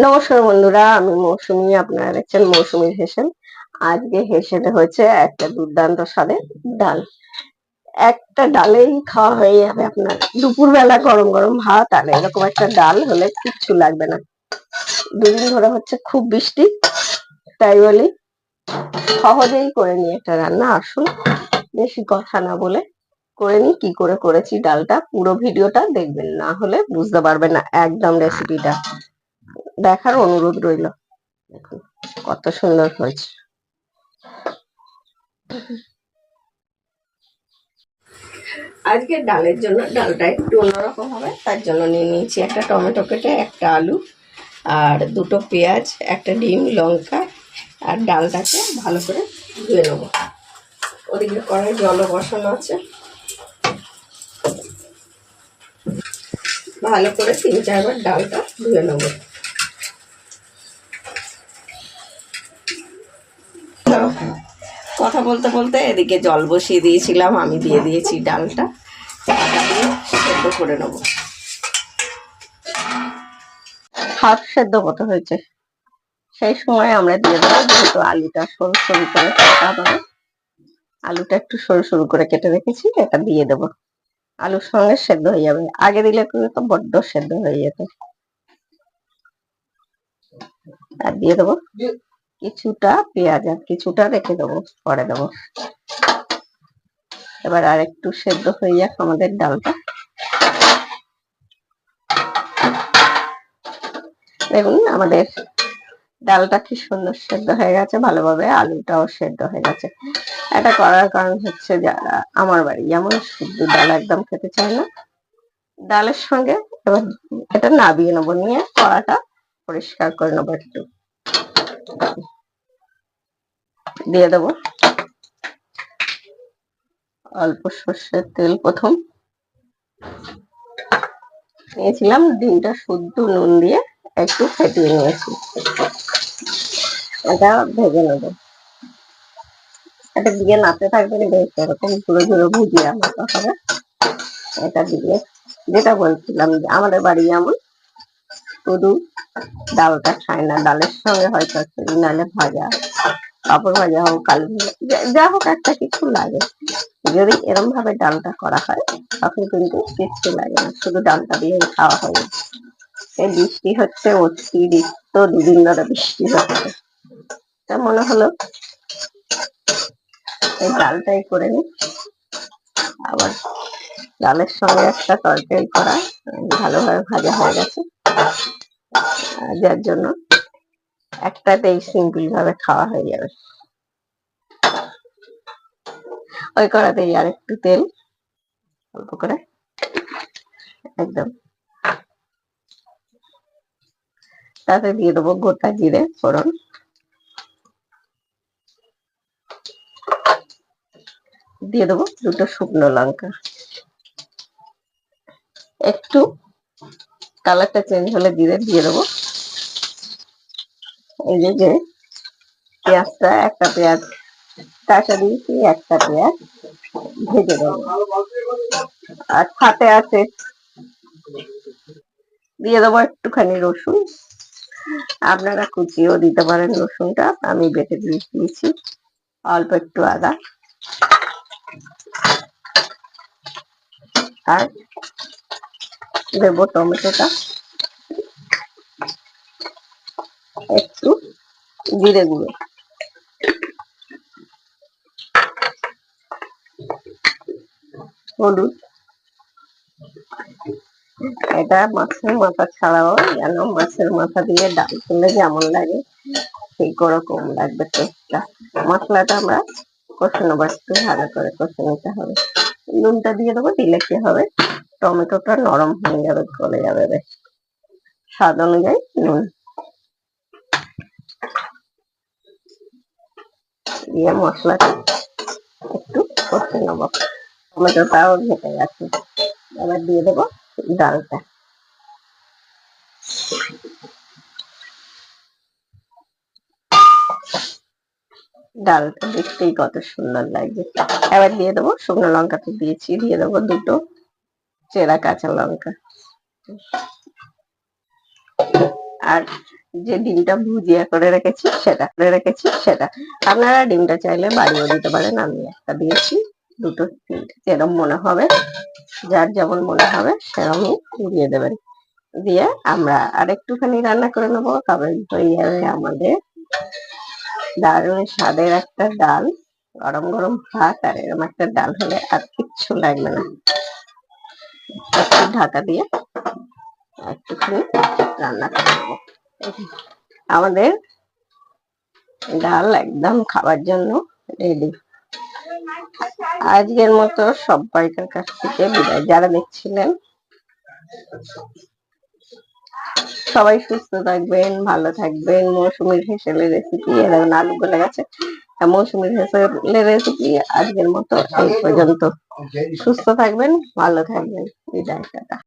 নমস্কার বন্ধুরা, আমি মৌসুমী। আপনারা দেখছেন মৌসুমীর হেসেল। আজকে হেসেলে হচ্ছে একটা দুর্দান্ত স্বাদের ডাল। একটা ডালেই খাওয়া হয়ে যাবে আপনার। দুপুর বেলা গরম গরম ভাত আর এরকম একটা ডাল হলে কিচ্ছু লাগবে না। দুদিন ধরে হচ্ছে খুব বৃষ্টি, তাই বলি সহজেই করে নি একটা রান্না। আসুন বেশি কথা না বলে করে নি। কি করে করেছি ডালটা, পুরো ভিডিওটা দেখবেন, না হলে বুঝতে পারবেন না একদম রেসিপিটা। দেখার অনুরোধ রইল। দেখুন কত সুন্দর হয়েছে। আজকে ডালের জন্য ডালটা একটু অন্যরকম হবে, তার জন্য নিয়ে নিয়েছি একটা টমেটো কেটে, একটা আলু আর দুটো পেঁয়াজ, একটা ডিম, লঙ্কা আর ডালটাকে ভালো করে ধুয়ে নেবো। ওদিকে কড়াই জলও বসানো আছে, ভালো করে 3-4 বার ডালটা ধুয়ে নেবো। কথা বলতে বলতে এদিকে জল বসিয়ে দিয়েছিলাম, আমি দিয়ে দিয়েছি ডালটা, ঢাকা দিয়ে সেদ্ধ করে নেবো। হাফ সেদ্ধ মতো হয়েছে, সেই সময় আমরা দিয়ে দেবো, যেহেতু আলুটা সরু সরু করে কাটা হবে, আলুটা একটু সরু সরু করে কেটে রেখেছি, এটা দিয়ে দেবো। আলুর সঙ্গে সেদ্ধ হয়ে যাবে, আগে দিলে তো বড্ড সেদ্ধ হয়ে যেত। আর দিয়ে দেবো কিছুটা পেঁয়াজ, আর কিছুটা রেখে দেবো, পরে দেবো। এবার আর একটু সেদ্ধ হয়ে যাক আমাদের ডালটা। দেখুন আমাদের ডালটা কি সুন্দর সেদ্ধ হয়ে গেছে, ভালোভাবে আলুটাও সেদ্ধ হয়ে গেছে। এটা করার কারণ হচ্ছে, যারা আমার বাড়ি যেমন শুদ্ধ ডাল একদম খেতে চায় না, ডালের সঙ্গে এবার এটা নাবিয়ে নেবো, নিয়ে কড়াটা পরিষ্কার করে নেবো। একটু দিয়ে দেবো অল্প সর্ষের তেল। প্রথম নিয়েছিলাম ডিমটা শুদ্ধ নুন দিয়ে একটু ফেটিয়ে নিয়েছি, এটা ভেজে নেবো। এটা দিয়ে নাড়তে থাকবেন, বেশ এরকম ঝুড়ো ঝুড়ো ভুজিয়া মতো হবে। এটা দিয়ে, যেটা বলছিলাম, যে আমাদের বাড়ি যেমন শুধু ডালটা খায় না, ডালের সঙ্গে হয়তো নাহলে ভাজা, পাঁপড় ভাজা হোক, আলু ভাজা, যা হোক একটা কিছু লাগে। যদি এরম ভাবে ডালটা করা হয় তখন কিন্তু কিচ্ছু লাগে না, শুধু ডালটা দিয়ে খাওয়া হয়। এই বৃষ্টি হচ্ছে অতিরিক্ত, দুদিন ধরে বৃষ্টি হচ্ছে, তা মনে হলো এই ডালটাই করে নি। আবার ডালের সঙ্গে একটা তরকারি করা ভালোভাবে ভাজা হয়ে গেছে, যার জন্য একটাতেই সিম্পল ভাবে খাওয়া হয়ে যাবে। ওই কড়াতেই আর একটু তেল অল্প করে একদম, তাতে দিয়ে দেবো গোটা জিরে ফোড়ন, দিয়ে দেবো দুটো শুকনো লঙ্কা। একটু কালারটা চেঞ্জ হলে দিয়ে দেবো এই যে পেঁয়াজটা, একটা পেঁয়াজ কাঁচা দিয়েছি, একটা পেঁয়াজ ভেজে দেবো। আর সাথে আছে দিয়ে দেবো একটুখানি রসুন, আপনারা কুচিয়েও দিতে পারেন রসুনটা, আমি বেটে দিয়েছি। অল্প একটু আদা, আর দেবো টমেটোটা, একটু জিরে গুঁড়ো, হলুদ। এটা মাছের মাথা ছাড়াও যেন মাছের মাথা দিয়ে ডাল করলে যেমন লাগে সেই রকম লাগবে টেস্টটা। মশলাটা আমরা কষে নেবো, একটু ভালো করে কষে নিতে হবে। নুনটা দিয়ে দেবো, দিলে কি হবে টমেটোটা নরম হয়ে যাবে, গলে যাবে বেশ। স্বাদ অনুযায়ী নুন দিয়ে মশলাটা একটু কষে নেবো। টমেটোটাও ঘেটে গেছে, এবার দিয়ে দেবো ডালটা। ডালটা দেখতেই কত সুন্দর লাগছে। এবার দিয়ে দেবো, শুকনো লঙ্কা তো দিয়েছি, দিয়ে দেবো দুটো চেরা কাঁচা লঙ্কা, আর যে ডিমটা ভুজিয়া করে রেখেছি সেটা আপনারা ডিমটা চাইলে বাড়িও দিতে পারেন। আমি একটা দিয়েছি, দুটো তিনটে যেরকম মনে হবে, যার যেমন মনে হবে সেরকমই দিয়ে দেবেন। দিয়ে আমরা আর একটুখানি রান্না করে নেবো, তবে হয়ে যাবে আমাদের দারুণ স্বাদের একটা ডাল। গরম গরম ভাত আর এরকম একটা ডাল হলে আর কিচ্ছু লাগবে না। একটু ঢাকা দিয়ে একটুখানি রান্না করে নেবো। আমাদের ডাল একদম খাবার জন্য রেডি। আজকের মতো সবাইকার কাছ থেকে বিদায়। যারা দেখছিলেন সবাই সুস্থ থাকবেন, ভালো থাকবেন। মৌসুমীর হেসেলের রেসিপি, এরকম আলু গলে গেছে, মৌসুমীর হেসেলের রেসিপি আজকের মতো এই পর্যন্ত। সুস্থ থাকবেন, ভালো থাকবেন, বিদায়, টাটা।